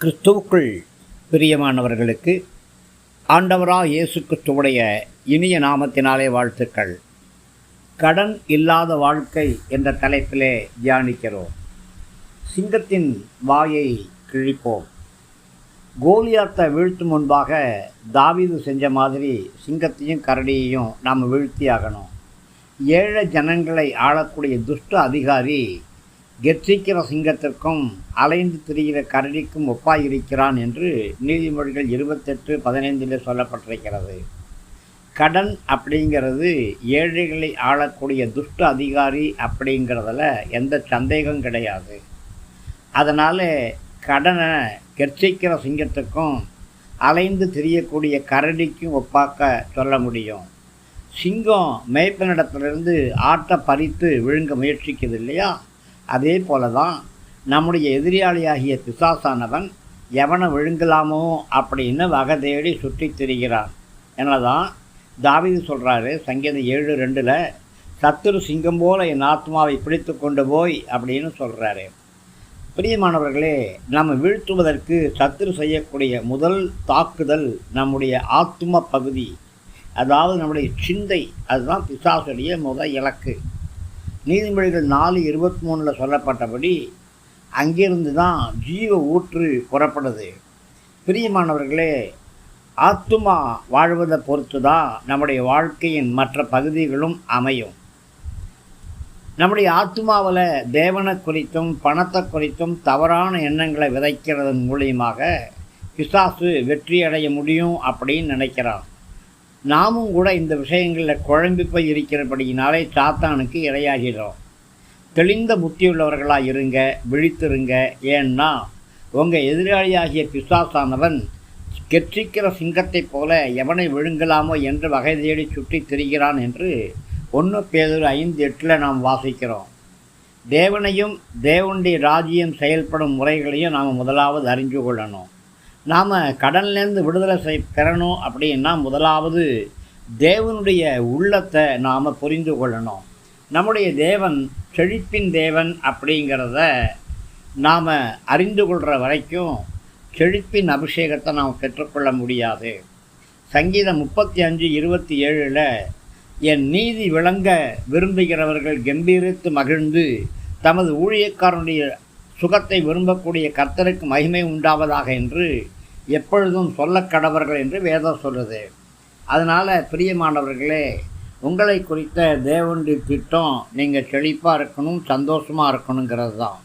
கிறிஸ்துவுக்குள் பிரியமானவர்களுக்கு ஆண்டவராக இயேசு கிறிஸ்துவுடைய இனிய நாமத்தினாலே வாழ்த்துக்கள். கடன் இல்லாத வாழ்க்கை என்ற தலைப்பிலே தியானிக்கிறோம். சிங்கத்தின் வாயை கிழிப்போம். கோலியாத்தை வீழ்த்தும் முன்பாக தாவீது செஞ்ச மாதிரி சிங்கத்தையும் கரடியையும் நாம் வீழ்த்தியாகணும். ஏழை ஜனங்களை ஆளக்கூடிய துஷ்ட அதிகாரி கெர்ச்சிக்கிற சிங்கத்திற்கும் அலைந்து திரிகிற கரடிக்கும் ஒப்பாயிருக்கிறான் என்று நீதிமொழிகள் 28:15 சொல்லப்பட்டிருக்கிறது. கடன் அப்படிங்கிறது ஏழைகளை ஆளக்கூடிய துஷ்ட அதிகாரி அப்படிங்கிறதுல எந்த சந்தேகம் கிடையாது. அதனால் கடனை கெர்ச்சிக்கிற சிங்கத்துக்கும் அலைந்து திரியக்கூடிய கரடிக்கும் ஒப்பாக்க சொல்ல முடியும். சிங்கம் மேய்ப்பனிடத்திலிருந்து ஆட்டை பறித்து விழுங்க முயற்சிக்குது இல்லையா? அதே போல தான் நம்முடைய எதிரியாளியாகிய பிசாசானவன் எவனை விழுங்கலாமோ அப்படின்னு வகை தேடி சுற்றி திரிகிறான். என்னதான் தாவீது சொல்கிறாரு சங்கீதம் 7:2, சத்துரு சிங்கம் போல என் ஆத்மாவை பிடித்து கொண்டு போய் அப்படின்னு சொல்கிறாரு. பிரியமானவர்களே, நம்ம வீழ்த்துவதற்கு சத்துரு செய்யக்கூடிய முதல் தாக்குதல் நம்முடைய ஆத்ம பகுதி, அதாவது நம்முடைய சிந்தை. அதுதான் பிசாசுடைய முதல் இலக்கு. நீதிமொழிகள் 4:23 சொல்லப்பட்டபடி அங்கிருந்து தான் ஜீவ ஊற்று புறப்படுது. பிரியமானவர்களே, ஆத்துமா வாழ்வதை பொறுத்து தான் நம்முடைய வாழ்க்கையின் மற்ற பகுதிகளும் அமையும். நம்முடைய ஆத்துமாவில் தேவனை குறித்தும் பணத்தை குறித்தும் தவறான எண்ணங்களை விதைக்கிறதன் மூலியமாக பிசாசு வெற்றி அடைய முடியும் அப்படின்னு நினைக்கிறான். நாமும் கூட இந்த விஷயங்களில் குழம்பி போய் இருக்கிறபடியினாலே சாத்தானுக்கு இரையாகிறோம். தெளிந்த புத்தியுள்ளவர்களாக இருங்க, விழித்திருங்க. ஏன்னா உங்கள் எதிராளியாகிய பிசாசானவன் கெர்ச்சிக்கிற சிங்கத்தைப் போல எவனை விழுங்கலாமோ என்று வகை தேடி சுற்றி திரிகிறான் என்று 1 பேதுரு 5:8 நாம் வாசிக்கிறோம். தேவனையும் தேவனுடைய ராஜ்யம் செயல்படும் முறைகளையும் நாம் முதலாவது அறிஞ்சு கொள்ளணும். நாம் கடன்லேருந்து விடுதலை பெறணும் அப்படின்னா முதலாவது தேவனுடைய உள்ளத்தை நாம் புரிந்து கொள்ளணும். நம்முடைய தேவன் செழிப்பின் தேவன் அப்படிங்கிறத நாம் அறிந்து கொள்கிற வரைக்கும் செழிப்பின் அபிஷேகத்தை நாம் பெற்றுக்கொள்ள முடியாது. சங்கீதம் 35:27 என் நீதி விளங்க விரும்புகிறவர்கள் கம்பீரித்து மகிழ்ந்து தமது ஊழியக்காரனுடைய சுகத்தை விரும்பக்கூடிய கர்த்தருக்கு மகிமை உண்டாவதாக என்று எப்பொழுதும் சொல்ல கடவர்கள் என்று வேதம் சொல்லுது. அதனால் பிரியமானவர்களே, உங்களை குறித்த தேவனுடைய திட்டம் நீங்கள் செழிப்பாக இருக்கணும், சந்தோஷமாக இருக்கணுங்கிறது தான்.